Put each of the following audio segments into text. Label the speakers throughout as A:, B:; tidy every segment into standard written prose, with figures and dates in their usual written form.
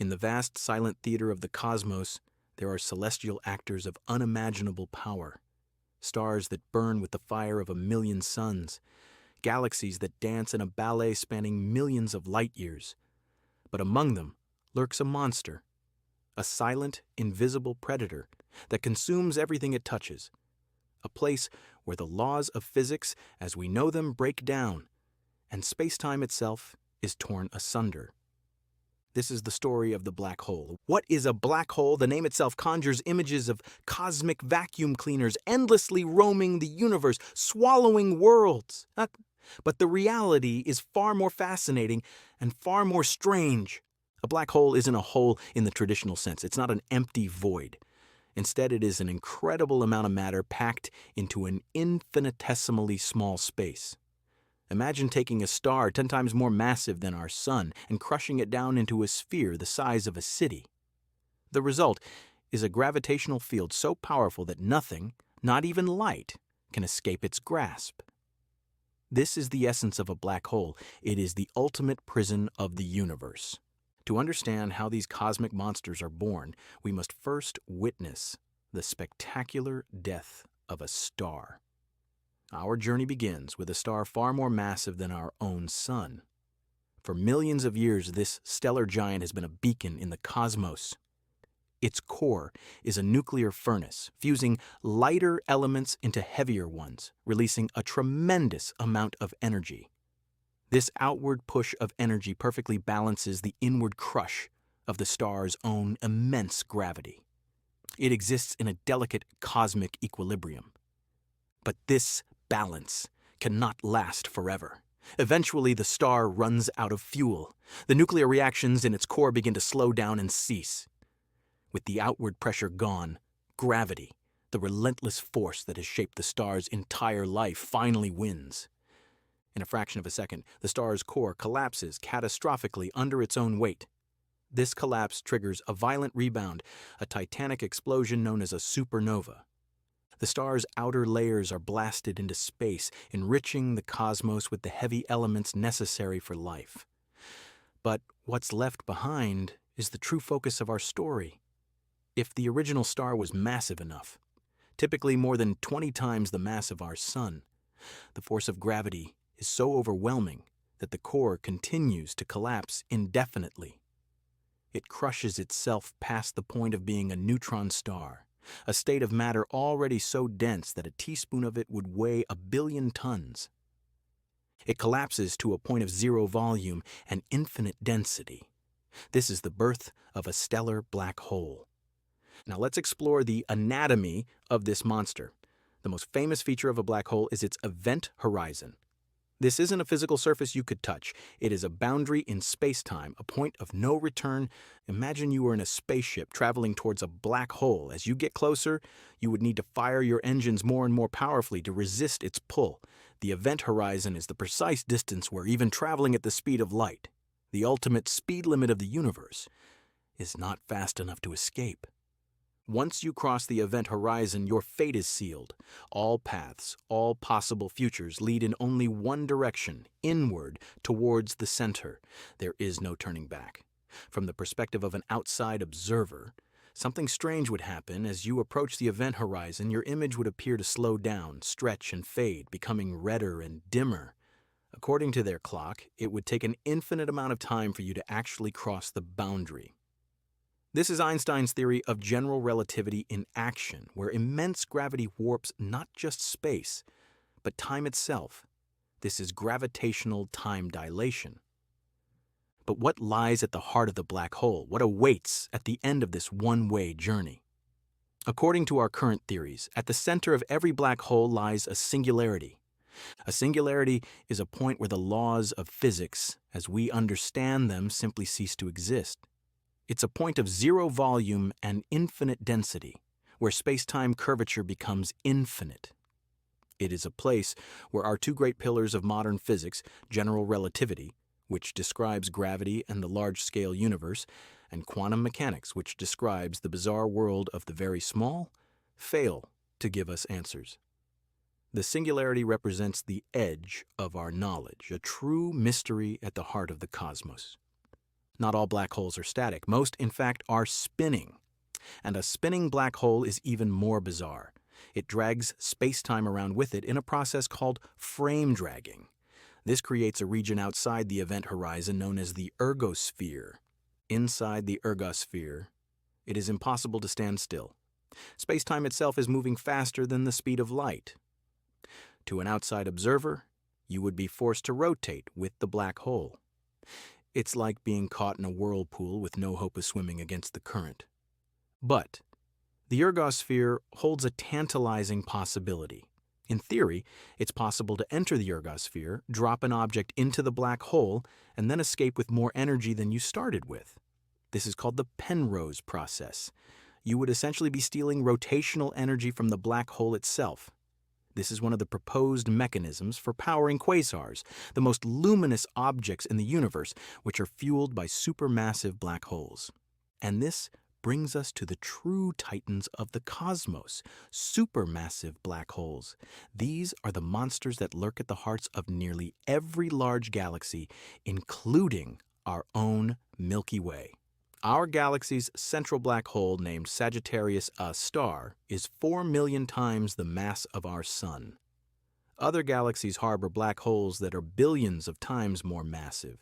A: In the vast silent theater of the cosmos, there are celestial actors of unimaginable power, stars that burn with the fire of a million suns, galaxies that dance in a ballet spanning millions of light years. But among them lurks a monster, a silent, invisible predator that consumes everything it touches, a place where the laws of physics as we know them break down, and space-time itself is torn asunder. This is the story of the black hole. What is a black hole? The name itself conjures images of cosmic vacuum cleaners endlessly roaming the universe, swallowing worlds. But the reality is far more fascinating and far more strange. A black hole isn't a hole in the traditional sense. It's not an empty void. Instead, it is an incredible amount of matter packed into an infinitesimally small space. Imagine taking a star 10 times more massive than our sun and crushing it down into a sphere the size of a city. The result is a gravitational field so powerful that nothing, not even light, can escape its grasp. This is the essence of a black hole. It is the ultimate prison of the universe. To understand how these cosmic monsters are born, we must first witness the spectacular death of a star. Our journey begins with a star far more massive than our own sun. For millions of years, this stellar giant has been a beacon in the cosmos. Its core is a nuclear furnace, fusing lighter elements into heavier ones, releasing a tremendous amount of energy. This outward push of energy perfectly balances the inward crush of the star's own immense gravity. It exists in a delicate cosmic equilibrium. But this balance cannot last forever. Eventually, the star runs out of fuel. The nuclear reactions in its core begin to slow down and cease. With the outward pressure gone, gravity, the relentless force that has shaped the star's entire life, finally wins. In a fraction of a second, the star's core collapses catastrophically under its own weight. This collapse triggers a violent rebound, a titanic explosion known as a supernova. The star's outer layers are blasted into space, enriching the cosmos with the heavy elements necessary for life. But what's left behind is the true focus of our story. If the original star was massive enough, typically more than 20 times the mass of our sun, the force of gravity is so overwhelming that the core continues to collapse indefinitely. It crushes itself past the point of being a neutron star, a state of matter already so dense that a teaspoon of it would weigh 1 billion tons. It collapses to a point of zero volume and infinite density. This is the birth of a stellar black hole. Now let's explore the anatomy of this monster. The most famous feature of a black hole is its event horizon. This isn't a physical surface you could touch. It is a boundary in space-time, a point of no return. Imagine you were in a spaceship traveling towards a black hole. As you get closer, you would need to fire your engines more and more powerfully to resist its pull. The event horizon is the precise distance where even traveling at the speed of light, the ultimate speed limit of the universe, is not fast enough to escape. Once you cross the event horizon, your fate is sealed. All paths, all possible futures lead in only one direction, inward, towards the center. There is no turning back. From the perspective of an outside observer, something strange would happen. As you approach the event horizon, your image would appear to slow down, stretch, and fade, becoming redder and dimmer. According to their clock, it would take an infinite amount of time for you to actually cross the boundary. This is Einstein's theory of general relativity in action, where immense gravity warps not just space, but time itself. This is gravitational time dilation. But what lies at the heart of the black hole? What awaits at the end of this one-way journey? According to our current theories, at the center of every black hole lies a singularity. A singularity is a point where the laws of physics, as we understand them, simply cease to exist. It's a point of zero volume and infinite density, where space-time curvature becomes infinite. It is a place where our two great pillars of modern physics, general relativity, which describes gravity and the large-scale universe, and quantum mechanics, which describes the bizarre world of the very small, fail to give us answers. The singularity represents the edge of our knowledge, a true mystery at the heart of the cosmos. Not all black holes are static. Most, in fact, are spinning. And a spinning black hole is even more bizarre. It drags space-time around with it in a process called frame dragging. This creates a region outside the event horizon known as the ergosphere. Inside the ergosphere, it is impossible to stand still. Space-time itself is moving faster than the speed of light. To an outside observer, you would be forced to rotate with the black hole. It's like being caught in a whirlpool with no hope of swimming against the current. But the ergosphere holds a tantalizing possibility. In theory, it's possible to enter the ergosphere, drop an object into the black hole, and then escape with more energy than you started with. This is called the Penrose process. You would essentially be stealing rotational energy from the black hole itself. This is one of the proposed mechanisms for powering quasars, the most luminous objects in the universe, which are fueled by supermassive black holes. And this brings us to the true titans of the cosmos, supermassive black holes. These are the monsters that lurk at the hearts of nearly every large galaxy, including our own Milky Way. Our galaxy's central black hole, named Sagittarius A star, is 4 million times the mass of our Sun. Other galaxies harbor black holes that are billions of times more massive.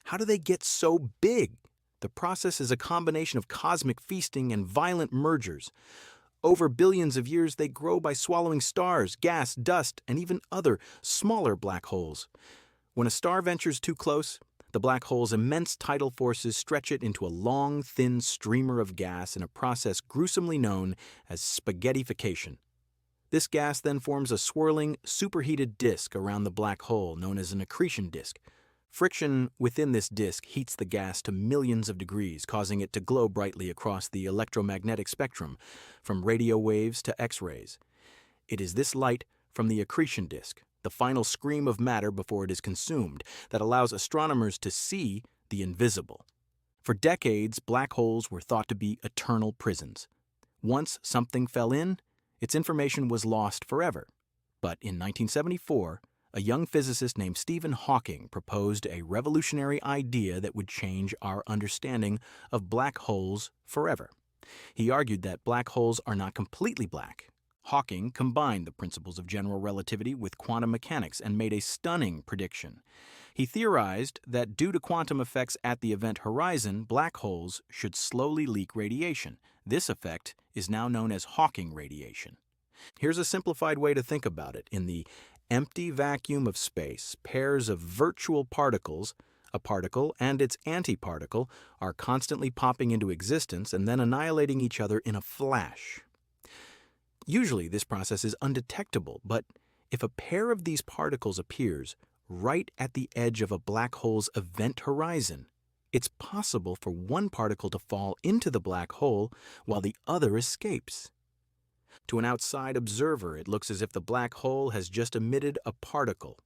A: How do they get so big? The process is a combination of cosmic feasting and violent mergers. Over billions of years, they grow by swallowing stars, gas, dust, and even other, smaller black holes. When a star ventures too close, the black hole's immense tidal forces stretch it into a long, thin streamer of gas in a process gruesomely known as spaghettification. This gas then forms a swirling, superheated disk around the black hole known as an accretion disk. Friction within this disk heats the gas to millions of degrees, causing it to glow brightly across the electromagnetic spectrum, from radio waves to X-rays. It is this light from the accretion disk, the final scream of matter before it is consumed, that allows astronomers to see the invisible. For decades, black holes were thought to be eternal prisons. Once something fell in, its information was lost forever. But in 1974, a young physicist named Stephen Hawking proposed a revolutionary idea that would change our understanding of black holes forever. He argued that black holes are not completely black. Hawking combined the principles of general relativity with quantum mechanics and made a stunning prediction. He theorized that due to quantum effects at the event horizon, black holes should slowly leak radiation. This effect is now known as Hawking radiation. Here's a simplified way to think about it. In the empty vacuum of space, pairs of virtual particles, a particle and its antiparticle, are constantly popping into existence and then annihilating each other in a flash. Usually this process is undetectable, but if a pair of these particles appears right at the edge of a black hole's event horizon, it's possible for one particle to fall into the black hole while the other escapes. To an outside observer, it looks as if the black hole has just emitted a particle.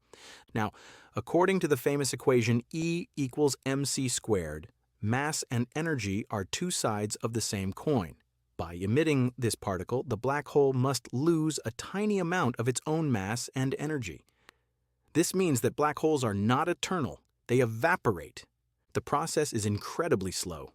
A: Now, according to the famous equation E equals mc squared, mass and energy are two sides of the same coin. By emitting this particle, the black hole must lose a tiny amount of its own mass and energy. This means that black holes are not eternal. They evaporate. The process is incredibly slow.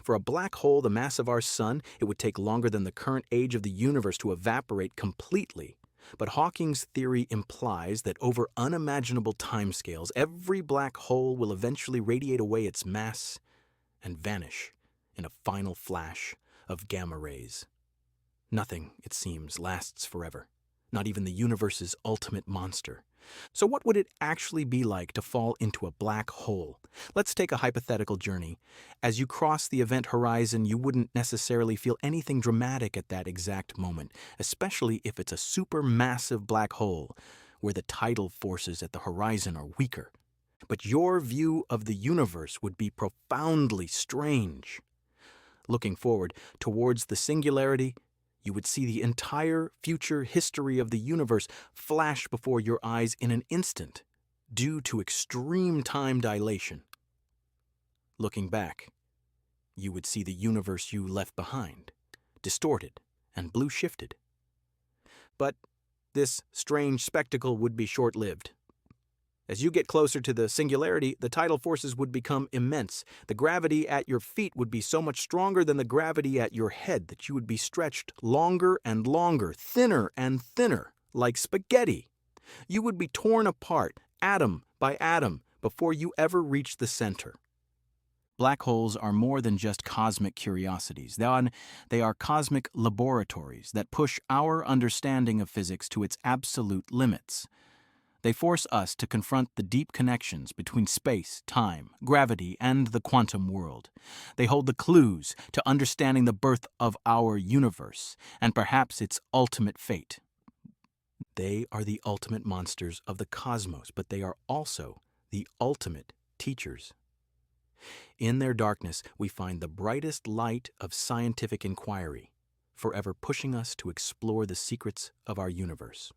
A: For a black hole the mass of our Sun, it would take longer than the current age of the universe to evaporate completely. But Hawking's theory implies that over unimaginable timescales, every black hole will eventually radiate away its mass and vanish in a final flash of gamma rays. Nothing, it seems, lasts forever, not even the universe's ultimate monster. So what would it actually be like to fall into a black hole? Let's take a hypothetical journey. As you cross the event horizon, you wouldn't necessarily feel anything dramatic at that exact moment, especially if it's a supermassive black hole, where the tidal forces at the horizon are weaker. But your view of the universe would be profoundly strange. Looking forward towards the singularity, you would see the entire future history of the universe flash before your eyes in an instant, due to extreme time dilation. Looking back, you would see the universe you left behind, distorted and blue-shifted. But this strange spectacle would be short-lived. As you get closer to the singularity, the tidal forces would become immense. The gravity at your feet would be so much stronger than the gravity at your head that you would be stretched longer and longer, thinner and thinner, like spaghetti. You would be torn apart, atom by atom, before you ever reach the center. Black holes are more than just cosmic curiosities. They are cosmic laboratories that push our understanding of physics to its absolute limits. They force us to confront the deep connections between space, time, gravity, and the quantum world. They hold the clues to understanding the birth of our universe, and perhaps its ultimate fate. They are the ultimate monsters of the cosmos, but they are also the ultimate teachers. In their darkness, we find the brightest light of scientific inquiry, forever pushing us to explore the secrets of our universe.